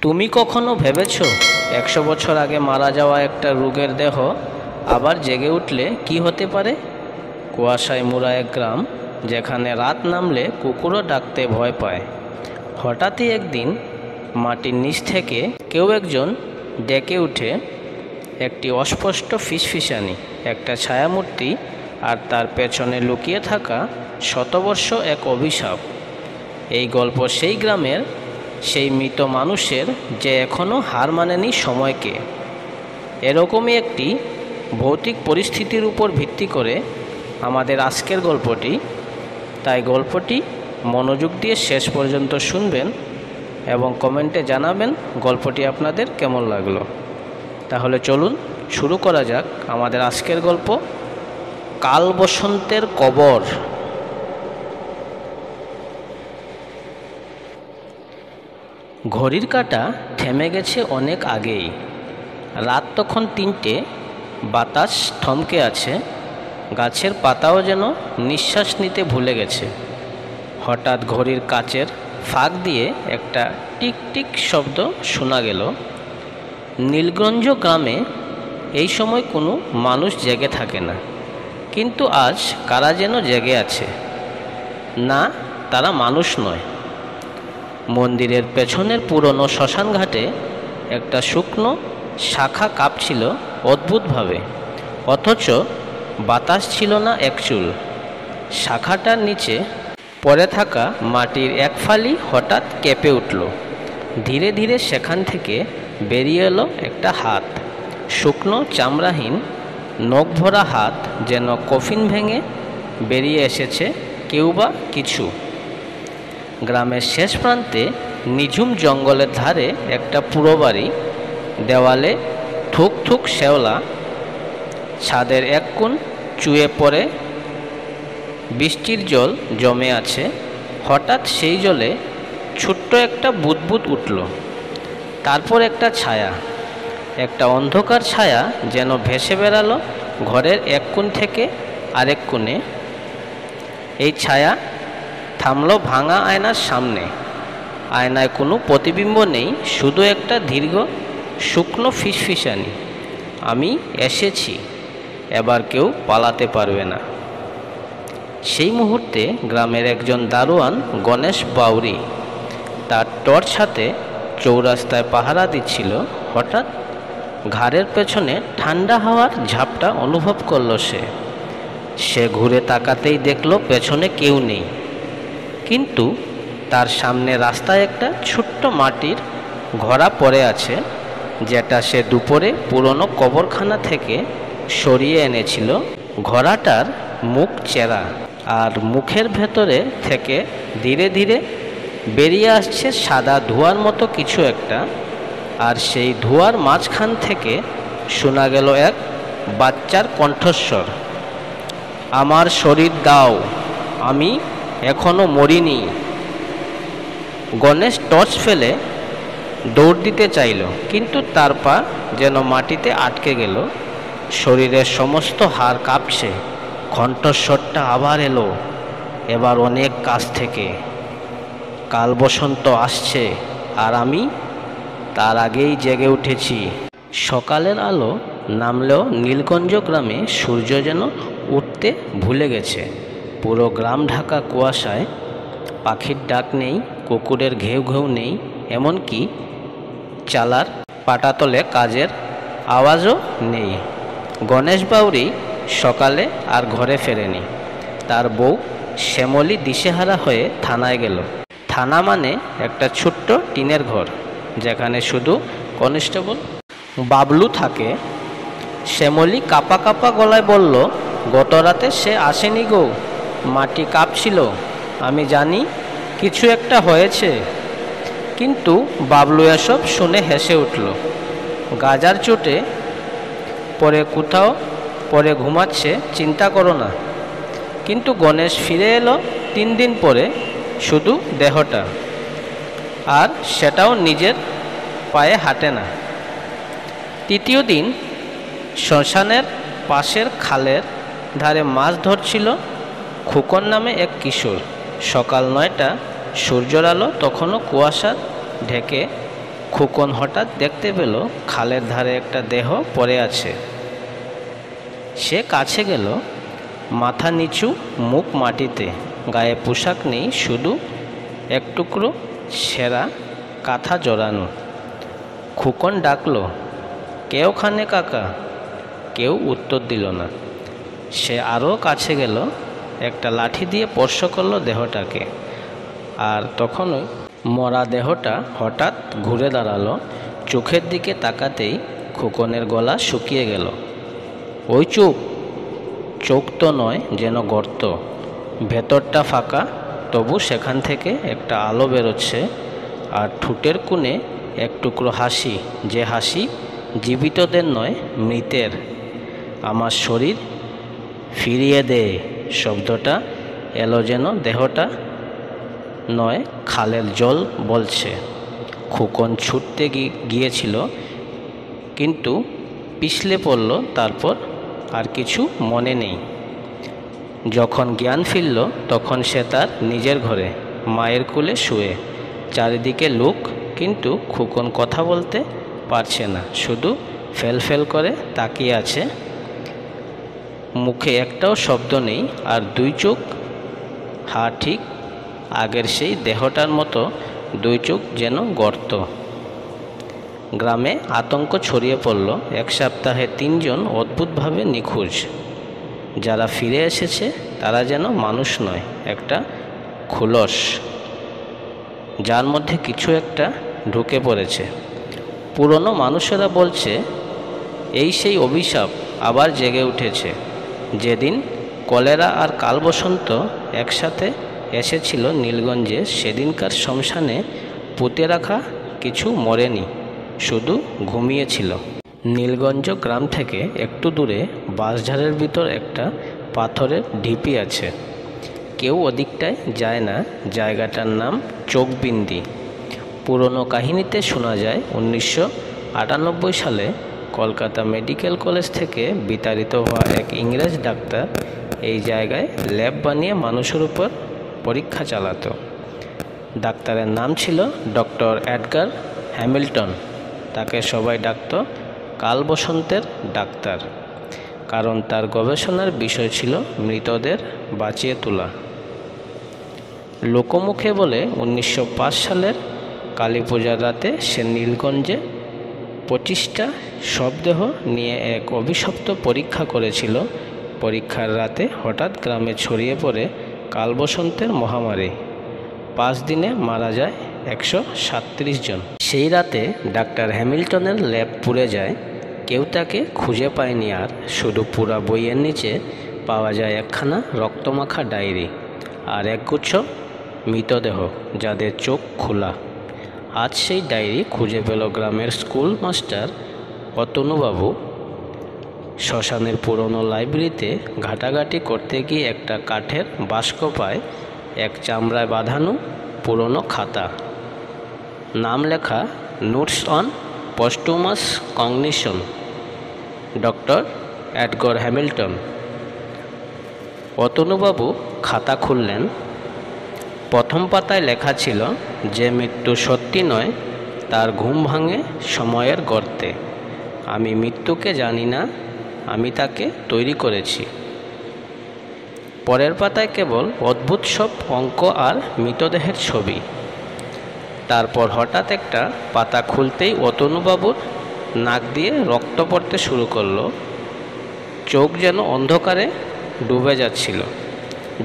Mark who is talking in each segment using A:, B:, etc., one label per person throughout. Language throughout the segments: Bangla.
A: তুমি কখনো ভেবেছো 100 বছর আগে মারা যাওয়া একটা রোগের দেহ আবার জেগে উঠলে কি হতে পারে? কুয়াশায় মোড়া এক গ্রাম, যেখানে রাত নামলে কুকুরও ডাকতে ভয় পায়। হঠাৎই একদিন মাটির নিচ থেকে কেউ একজন ডেকে উঠে, একটি অস্পষ্ট ফিসফিসানি, একটা ছায়ামূর্তি, আর তার পেছনে লুকিয়ে থাকা শতবর্ষ এক অভিশাপ। এই গল্প সেই গ্রামের, সেই মৃত মানুষের যে এখনও হার মানেনি সময়কে। এরকমই একটি ভৌতিক পরিস্থিতির উপর ভিত্তি করে আমাদের আজকের গল্পটি। তাই গল্পটি মনোযোগ দিয়ে শেষ পর্যন্ত শুনবেন এবং কমেন্টে জানাবেন গল্পটি আপনাদের কেমন লাগলো। তাহলে চলুন শুরু করা যাক আমাদের আজকের গল্প, কাল বসন্তের কবর। ঘড়ির কাঁটা থেমে গেছে অনেক আগেই। রাত তখন 3টে, বাতাস থমকে আছে, গাছের পাতাও যেন নিঃশ্বাস নিতে ভুলে গেছে। হঠাৎ ঘড়ির কাচের ফাঁক দিয়ে একটা টিক টিক শব্দ শোনা গেল। নীলগঞ্জ গ্রামে এই সময় কোনো মানুষ জেগে থাকে না, কিন্তু আজ কারা যেন জেগে আছে। না, তারা মানুষ নয়। মন্দিরের পেছনের পুরনো শ্মশান ঘাটে একটা শুকনো শাখা কাঁপছিল অদ্ভুতভাবে, অথচ বাতাস ছিল না এক চুল। শাখাটার নিচে পড়ে থাকা মাটির এক ফালি হঠাৎ কেঁপে উঠল। ধীরে ধীরে সেখান থেকে বেরিয়ে এলো একটা হাত, শুকনো চামড়াহীন নখ ভরা হাত, যেন কফিন ভেঙে বেরিয়ে এসেছে কেউ বা কিছু। গ্রামের শেষ প্রান্তে নিঝুম জঙ্গলের ধারে একটা পুরো বাড়ি। দেওয়ালে থুক থুক শ্যাওলা, ছাদের এক কোণ চুয়ে পড়ে বৃষ্টির জল জমে আছে। হঠাৎ সেই জলে ছোট্ট একটা বুদবুদ উঠল, তারপর একটা ছায়া, একটা অন্ধকার ছায়া যেন ভেসে বেড়ালো ঘরের এক কোণ থেকে আরেক কোণে। এই ছায়া থামলো ভাঙা আয়নার সামনে। আয়নায় কোনো প্রতিবিম্ব নেই, শুধু একটা দীর্ঘ শুকনো ফিসফিসানি। আমি এসেছি, এবার কেউ পালাতে পারবে না। সেই মুহূর্তে গ্রামের একজন দারোয়ান, গণেশ বাউরি, তার টর্চ হাতে চৌরাস্তায় পাহারা দিচ্ছিল। হঠাৎ ঘাড়ের পেছনে ঠান্ডা হাওয়ার ঝাপটা অনুভব করল সে ঘুরে তাকাতেই দেখল পেছনে কেউ নেই, কিন্তু তার সামনে রাস্তায় একটা ছোট্ট মাটির ঘোড়া পড়ে আছে, যেটা সে দুপুরে পুরনো কবরখানা থেকে সরিয়ে এনেছিল। ঘোড়াটার মুখ চেরা, আর মুখের ভেতরে থেকে ধীরে ধীরে বেরিয়ে আসছে সাদা ধোঁয়ার মতো কিছু একটা। আর সেই ধোঁয়ার মাঝখান থেকে শোনা গেল এক বাচ্চার কণ্ঠস্বর, আমার শরীর দাও, আমি এখনো মরিনি। গণেশ টর্চ ফেলে দৌড় দিতে চাইল, কিন্তু তার পা যেন মাটিতে আটকে গেল। শরীরের সমস্ত হাড় কাঁপছে। কণ্ঠস্বরটা আবার এলো, এবার অনেক কাছ থেকে, কাল বসন্ত আসছে, আর আমি তার আগেই জেগে উঠেছি। সকালের আলো নামলেও নীলগঞ্জ গ্রামে সূর্য যেন উঠতে ভুলে গেছে। পুরো গ্রাম ঢাকা কুয়াশায়। পাখির ডাক নেই, কুকুরের ঘেউ ঘেউ নেই, এমনকি চালার পাটাতলে কাজের আওয়াজও নেই। গণেশ বাউরি সকালে আর ঘরে ফেরেনি। তার বউ শ্যামলী দিশেহারা হয়ে থানায় গেল। থানা মানে একটা ছোট্ট টিনের ঘর, যেখানে শুধু কনস্টেবল বাবলু থাকে। শ্যামলী কাঁপা কাঁপা গলায় বলল, গত রাতে সে আসেনি গো, মাটি কাঁপছিল, আমি জানি কিছু একটা হয়েছে। কিন্তু বাবলু এসব শুনে হেসে উঠল। গাজার চোটে পরে কোথাও পরে ঘুমাচ্ছে, চিন্তা করো না। কিন্তু গণেশ ফিরে এলো 3 দিন পরে, শুধু দেহটা, আর সেটাও নিজের পায়ে হাঁটে না। তৃতীয় দিন শ্মশানের পাশের খালের ধারে মাছ ধরছিল খোকন নামে এক কিশোর। সকাল 9টা, সূর্যের আলো তখনও কুয়াশা ঢেকে খোকন হঠাৎ দেখতে পেল খালের ধারে একটা দেহ পড়ে আছে। সে কাছে গেল, মাথা নিচু, মুখ মাটিতে, গায়ে পোশাক নেই, শুধু এক টুকরো ছেঁড়া কাঁথা জড়ানো। খোকন ডাকলো, কে ওখানে কাকা? কেউ উত্তর দিল না। সে আরও কাছে গেল, একটা লাঠি দিয়ে স্পর্শ করলো দেহটাকে। আর তখনই মরা দেহটা হঠাৎ ঘুরে দাঁড়ালো। চোখের দিকে তাকাতেই খোকনের গলা শুকিয়ে গেল। ওই চোখ! চোখ তো নয়, যেন গর্ত। ভেতরটা ফাঁকা, তবু সেখান থেকে একটা আলো বেরোচ্ছে। আর ঠোঁটের কোণে এক টুকরো হাসি, যে হাসি জীবিতদের নয়, মৃতের। আমার শরীর ফিরিয়ে দে। শব্দটা এলো যেন দেহটা নয়, খালের জল বলছে। খোকন ছুটতে গিয়েছিল, কিন্তু পিছলে পড়ল। তারপর আর কিছু মনে নেই। যখন জ্ঞান ফিরল, তখন সে তার নিজের ঘরে, মায়ের কোলে শুয়ে। চারিদিকে লোক, কিন্তু খোকন কথা বলতে পারছে না, শুধু ফেল করে তাকিয়ে আছে। মুখে একটাও শব্দ নেই, আর দুই চোখ ঠিক আগের সেই দেহটার মতো, দুই চোখ যেন গর্ত। গ্রামে আতঙ্ক ছড়িয়ে পড়ল। এক সপ্তাহে 3 জন অদ্ভুতভাবে নিখোঁজ। যারা ফিরে এসেছে তারা যেন মানুষ নয়, একটা খোলস, যার মধ্যে কিছু একটা ঢুকে পড়েছে। পুরনো মানুষেরা বলছে এই সেই অভিশাপ আবার জেগে উঠেছে। যেদিন কলেরা আর কালবসন্ত একসাথে এসেছিল নীলগঞ্জে, সেদিনকার শ্মশানে পুঁতে রাখা কিছু মরেনি, শুধু ঘুমিয়েছিল। নীলগঞ্জ গ্রাম থেকে একটু দূরে বাঁশঝাড়ের ভিতর একটা পাথরের ঢিপি আছে। কেউ ওদিকটায় যায় না। জায়গাটার নাম চোখবিন্দি। পুরনো কাহিনীতে শোনা যায় 1998 সালে কলকাতা মেডিকেল কলেজ থেকে বিতাড়িত হওয়া এক ইংরেজ ডাক্তার এই জায়গায় ল্যাব বানিয়ে মানুষের উপর পরীক্ষা চালাতো। ডাক্তারের নাম ছিল ডক্টর এডগার হ্যামিল্টন। তাকে সবাই ডাকত কালবসন্তের ডাক্তার, কারণ তার গবেষণার বিষয় ছিল মৃতদের বাঁচিয়ে তোলা। লোকমুখে বলে 1905 সালের কালী পূজার রাতে সে নীলগঞ্জে 25টা শবদেহ নিয়ে এক অভিশপ্ত পরীক্ষা করেছিল। পরীক্ষার রাতে হঠাৎ গ্রামে ছড়িয়ে পড়ে কালবসন্তের মহামারী। 5 দিনে মারা যায় 137 জন। সেই রাতে ডাক্তার হ্যামিল্টনের ল্যাব পুড়ে যায়। কেউ তাকে খুঁজে পায়নি। আর শুধু পুরা বইয়ের নিচে পাওয়া যায় একখানা রক্তমাখা ডায়েরি আর একগুচ্ছ মৃতদেহ, যাদের চোখ খোলা। আজ সেই ডায়েরি খুঁজে পেল গ্রামের স্কুল মাস্টার অতনুবাবু। শ্মশানের পুরনো লাইব্রেরিতে ঘাটাঘাটি করতে গিয়ে একটা কাঠের বাস্ক পায়, এক চামড়ায় বাঁধানো পুরনো খাতা, নাম লেখা notes on posthumous cognition, doctor Edgar Hamilton. অতনুবাবু খাতা খুললেন। প্রথম পাতায় লেখা ছিল যে মৃত্যু সত্যি নয়, তার ঘুম ভাঙে সময়ের গর্তে। আমি মৃত্যুকে জানি না, আমি তাকে তৈরি করেছি। পরের পাতায় কেবল অদ্ভুত সব অঙ্ক আর মৃতদেহের ছবি। তারপর হঠাৎ একটা পাতা খুলতেই অতনুবাবুর নাক দিয়ে রক্ত পড়তে শুরু করলো। চোখ যেন অন্ধকারে ডুবে যাচ্ছিল।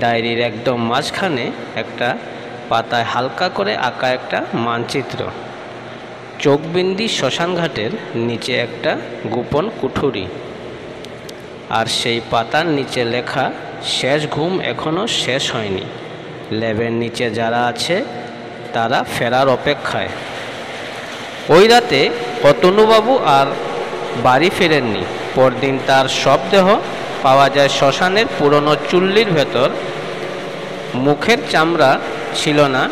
A: ডায়েরির একদম মাঝখানে একটা পাতায় হালকা করে আঁকা একটা মানচিত্র। চোখবিন্দি শ্মশানঘাটের নিচে একটা গোপন কুঠুরি, আর সেই পাতার নিচে লেখা শেষ ঘুম এখনও শেষ হয়নি। ল্যাবের নিচে যারা আছে তারা ফেরার অপেক্ষায়। ওই রাতে অতনুবাবু আর বাড়ি ফেরেননি। পরদিন তার শবদেহ পাওয়া যায় শ্মশানের পুরনো চুল্লির ভেতর। মুখের চামড়া ছিল না,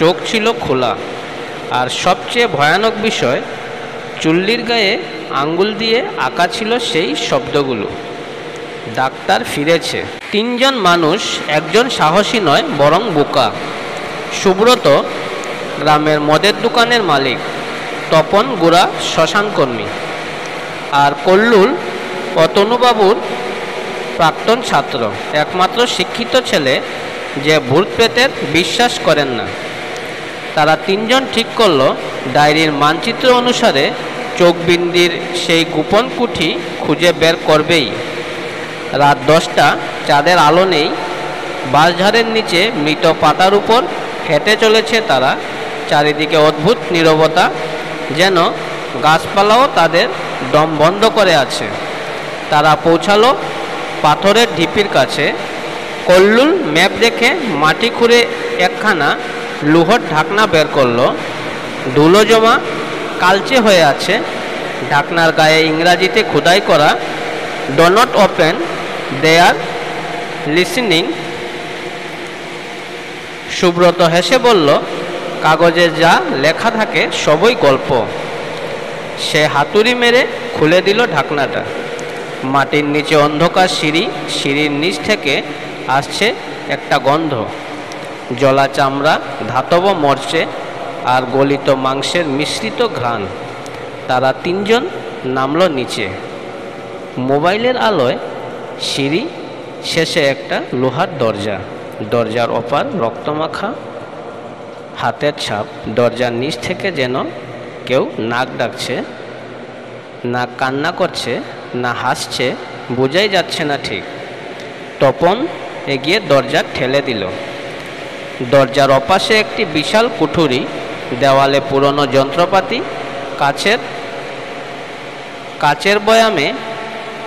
A: চোখ ছিল খোলা। আর সবচেয়ে ভয়ানক বিষয়, চুল্লির গায়ে আঙ্গুল দিয়ে আঁকা ছিল সেই শব্দগুলো, ডাক্তার ফিরেছে। 3 জন মানুষ, একজন সাহসী নয় বরং বোকা। সুব্রত গ্রামের মদের দোকানের মালিক, তপন গুড়া শ্মশানকর্মী, আর কল্লুল অতনুবাবুর প্রাক্তন ছাত্র, একমাত্র শিক্ষিত ছেলে যে ভূত প্রেতের বিশ্বাস করেন না। তারা তিনজন ঠিক করল ডায়েরির মানচিত্র অনুসারে চোখবিন্দির সেই গোপন কুঠি খুঁজে বের করবেই। রাত 10টা, চাঁদের আলো নেই, বাঁশঝাড়ের নিচে মৃত পাতার উপর হেঁটে চলেছে তারা। চারিদিকে অদ্ভুত নীরবতা, যেন গাছপালাও তাদের দম বন্ধ করে আছে। তারা পৌঁছালো পাথরের ঢিপির কাছে। কল্লুল ম্যাপ দেখে মাটি খুঁড়ে একখানা লোহার ঢাকনা বের করলো। ধুলো জমা, কালচে হয়ে আছে। ঢাকনার গায়ে ইংরাজিতে খোদাই করা, do not open, they're listening. Subrata হেসে বলল, কাগজে যা লেখা থাকে সবই গল্প। সে হাতুড়ি মেরে খুলে দিল ঢাকনাটা। মাটির নিচে অন্ধকার সিঁড়ি, সিঁড়ির নিচ থেকে আসছে একটা গন্ধ, জলা চামড়া, ধাতব মরচে আর গলিত মাংসের মিশ্রিত ঘ্রাণ। তারা তিনজন নামলো নিচে। মোবাইলের আলোয় সিঁড়ি শেষে একটা লোহার দরজা, দরজার ওপার রক্তমাখা হাতের ছাপ। দরজার নিচ থেকে যেন কেউ নাক ডাকছে, না কান্না করছে, না হাসছে, বোঝাই যাচ্ছে না ঠিক। তপন এগিয়ে দরজা ঠেলে দিল। দরজার ওপাশে একটি বিশাল কুঠুরি, দেওয়ালে পুরনো যন্ত্রপাতি, কাচের বয়ামে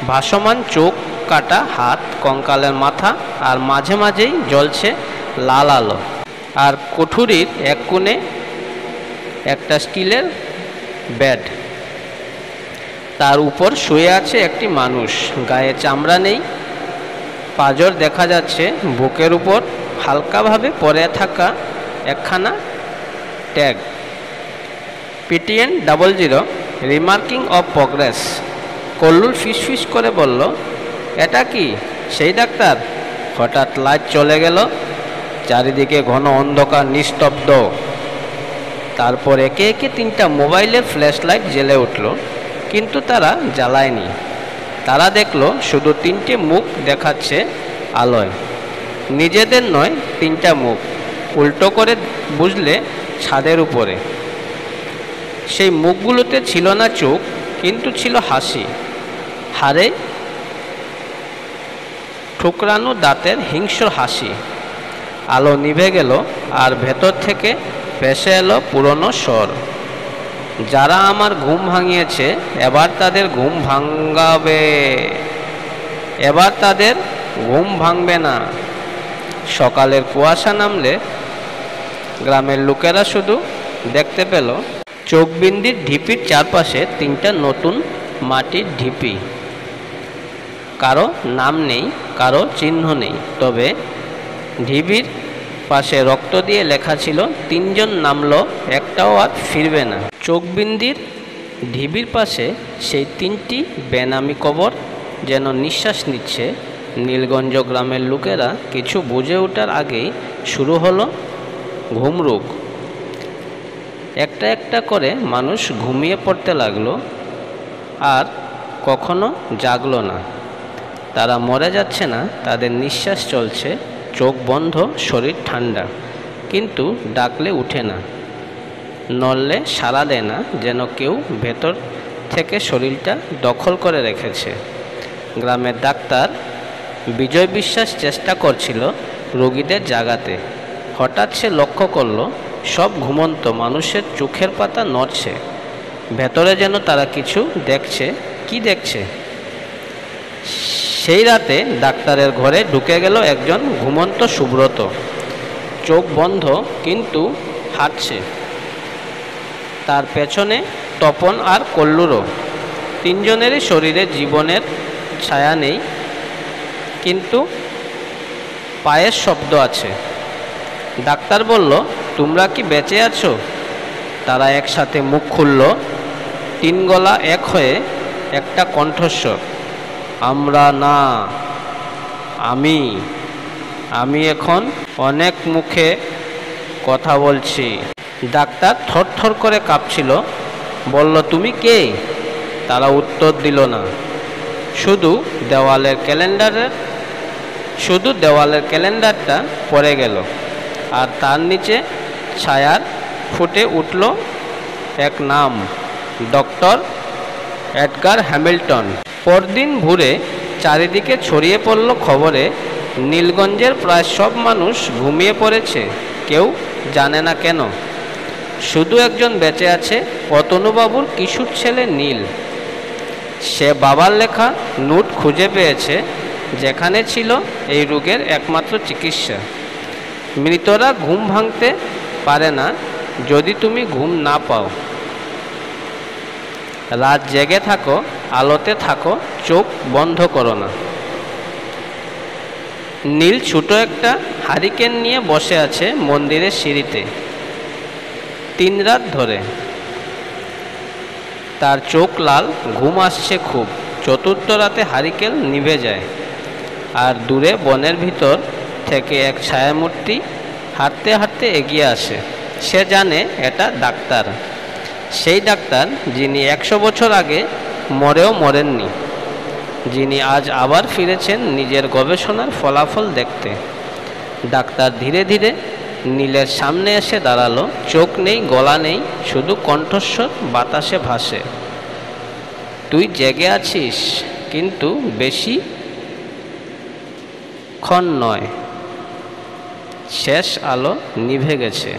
A: ভাসমান চোখ, কাটা হাত, কঙ্কালের মাথা, আর মাঝে মাঝেই জ্বলছে লাল আলো। আর কুঠুরির এক কোণে একটা স্টিলের বেড, তার উপর শুয়ে আছে একটি মানুষ। গায়ে চামড়া নেই, পাঁজর দেখা যাচ্ছে। বুকের উপর হালকাভাবে পরে থাকা একখানা tag, PTN 00, remarking of progress. Kallol ফিসফিস করে বলল, এটা কি সেই ডাক্তার? হঠাৎ লাইট চলে গেল। চারিদিকে ঘন অন্ধকার, নিস্তব্ধ। তারপর একে একে 3টা মোবাইলের ফ্ল্যাশ লাইট জ্বেলে উঠল, কিন্তু তারা জ্বালায়নি। তারা দেখলো শুধু 3টে মুখ দেখাচ্ছে আলোয়। নিজেদের নয়, 3টা মুখ। উল্টো করে বুঝলে ছাদের উপরে। সেই মুখগুলোতে ছিল না চোখ, কিন্তু ছিল হাসি, হাড়ে ঠুকরানো দাঁতের হিংস্র হাসি। আলো নিভে গেল, আর ভেতর থেকে ভেসে এলো পুরনো স্বর। যারা আমার ঘুম ভাঙিয়েছে, এবার তাদের ঘুম ভাঙাবে, এবার তাদের ঘুম ভাঙবে না। সকালের কুয়াশা নামলে গ্রামের লোকেরা শুধু দেখতে পেল চোখবিন্দির ঢিপির চারপাশে 3টা নতুন মাটির ঢিপি। কারো নাম নেই, কারো চিহ্ন নেই, তবে ঢিপির পাশে রক্ত দিয়ে লেখা ছিল, 3জন নামলো, একটাও আর ফিরবে না। চোখবিন্দির ঢিবির পাশে সেই 3টি বেনামি কবর যেন নিঃশ্বাস নিচ্ছে। নীলগঞ্জ গ্রামের লোকেরা কিছু বুঝে ওঠার আগেই শুরু হলো ঘুমরোগ। একটা একটা করে মানুষ ঘুমিয়ে পড়তে লাগলো, আর কখনো জাগলো না। তারা মরে যাচ্ছে না, তাদের নিঃশ্বাস চলছে, চোখ বন্ধ, শরীর ঠান্ডা, কিন্তু ডাকলে উঠে না, নড়লে সাড়া দেয় না, যেন কেউ ভেতর থেকে শরীরটা দখল করে রেখেছে। গ্রামের ডাক্তার বিজয় বিশ্বাস চেষ্টা করছিল রোগীদের জাগাতে। হঠাৎ সে লক্ষ্য করল সব ঘুমন্ত মানুষের চোখের পাতা নড়ছে। ভেতরে যেন তারা কিছু দেখছে। কি দেখছে? সেই রাতে ডাক্তারের ঘরে ঢুকে গেল একজন ঘুমন্ত সুব্রত। চোখ বন্ধ, কিন্তু হাঁটছে। তার পেছনে তপন আর কল্লুরও। 3জনেরই শরীরে জীবনের ছায়া নেই, কিন্তু পায়ের শব্দ আছে। ডাক্তার বলল, তোমরা কি বেঁচে আছো? তারা একসাথে মুখ খুলল। 3 গলা এক হয়ে একটা কণ্ঠস্বর, আমরা না, আমি এখন অনেক মুখে কথা বলছি। ডাক্তার থরথর করে কাঁপছিল। বলল, তুমি কে? তারা উত্তর দিল না। শুধু দেওয়ালের ক্যালেন্ডারটা পড়ে গেল, আর তার নিচে ছায়ার ফুটে উঠল এক নাম, ডক্টর এডগার হ্যামিল্টন। পরদিন ভোরে চারিদিকে ছড়িয়ে পড়ল খবরে নীলগঞ্জের প্রায় সব মানুষ ঘুমিয়ে পড়েছে, কেউ জানে না কেন। শুধু একজন বেঁচে আছে, অতনুবাবুর কিশোর ছেলে নীল। সে বাবার লেখা নোট খুঁজে পেয়েছে, যেখানে ছিল এই রোগের একমাত্র চিকিৎসা। মৃতরা ঘুম ভাঙতে পারে না যদি তুমি ঘুম না পাও। রাত জেগে থাকো, আলোতে থাকো, চোখ বন্ধ করো না। নীল ছোট একটা হারিকেন নিয়ে বসে আছে মন্দিরের সিঁড়িতে 3 রাত ধরে। তার চোখ লাল, ঘুম আসছে খুব। চতুর্থ রাতে হারিকেন নিভে যায়, আর দূরে বনের ভিতর থেকে এক ছায়ামূর্তি হাঁটতে হাঁটতে এগিয়ে আসে। সে জানে এটা ডাক্তার, সেই ডাক্তার যিনি 100 বছর আগে মরেও মরেননি, যিনি আজ আবার ফিরেছেন নিজের গবেষণার ফলাফল দেখতে। ডাক্তার ধীরে ধীরে নীলের সামনে এসে দাঁড়ালো। চোখ নেই, গলা নেই, শুধু কণ্ঠস্বর বাতাসে ভাসে। তুই জেগে আছিস, কিন্তু বেশি ক্ষণ নয়, শেষ আলো নিভে গেছে।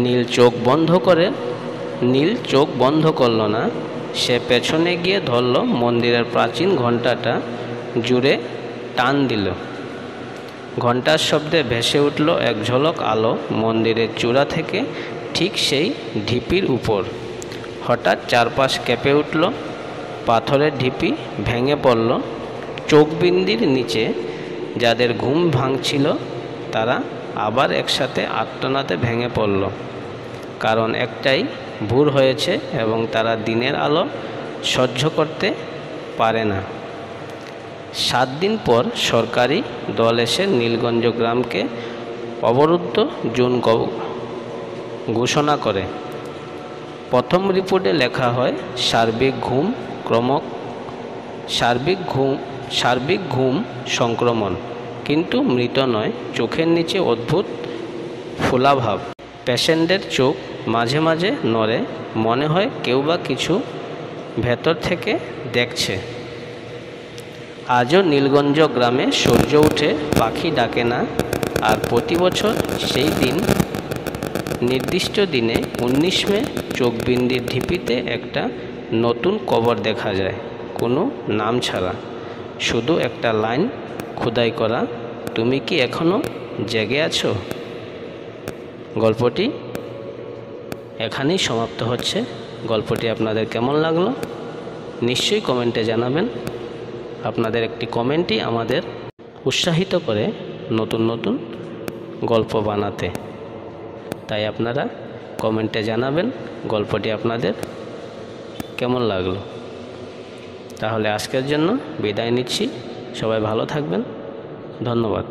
A: নীল চোখ বন্ধ করল না। সে পেছনে গিয়ে ধরল মন্দিরের প্রাচীন ঘণ্টাটা, জুড়ে টান দিল। ঘণ্টার শব্দে ভেসে উঠল এক ঝলক আলো মন্দিরের চূড়া থেকে, ঠিক সেই ঢিপির উপর। হঠাৎ চারপাশ কেঁপে উঠল, পাথরের ঢিপি ভেঙে পড়ল। চোখবিন্দির নিচে যাদের ঘুম ভাঙছিল তারা আবার একসাথে আর্তনাদে ভেঙে পড়ল। কারণ একটাই, ভোর হয়েছে এবং তারা দিনের আলো সহ্য করতে পারে না। 7 দিন পর সরকারি দল এসে নীলগঞ্জ গ্রামকে অবরুদ্ধ জোন ঘোষণা করে। প্রথম রিপোর্টে লেখা হয় সার্বিক ঘুম সংক্রমণ, কিন্তু মৃত নয়। চোখের নিচে অদ্ভুত ফোলাভাব। পেশেন্টের চোখ মাঝে মাঝে নড়ে, মনে হয় কেউ বা কিছু ভেতর থেকে দেখছে। আজও নীলগঞ্জ গ্রামে সূর্য উঠে, পাখি ডাকে না, আর প্রতি বছর সেই দিন, নির্দিষ্ট দিনে 19 মে চোখবিন্দির ঢিপিতে একটা নতুন কবর দেখা যায়, কোনো নাম ছাড়া, শুধু একটা লাইন খোদাই করা, তুমি কি এখনো জেগে আছো? গল্পটি এখানেই সমাপ্ত হচ্ছে। গল্পটি আপনাদের কেমন লাগলো নিশ্চয়ই কমেন্টে জানাবেন। আপনাদের একটি কমেন্টই আমাদের উৎসাহিত করে নতুন নতুন গল্প বানাতে। তাই আপনারা কমেন্টে জানাবেন গল্পটি আপনাদের কেমন লাগলো। তাহলে আজকের জন্য বিদায় নিচ্ছি। সবাই ভালো থাকবেন। ধন্যবাদ।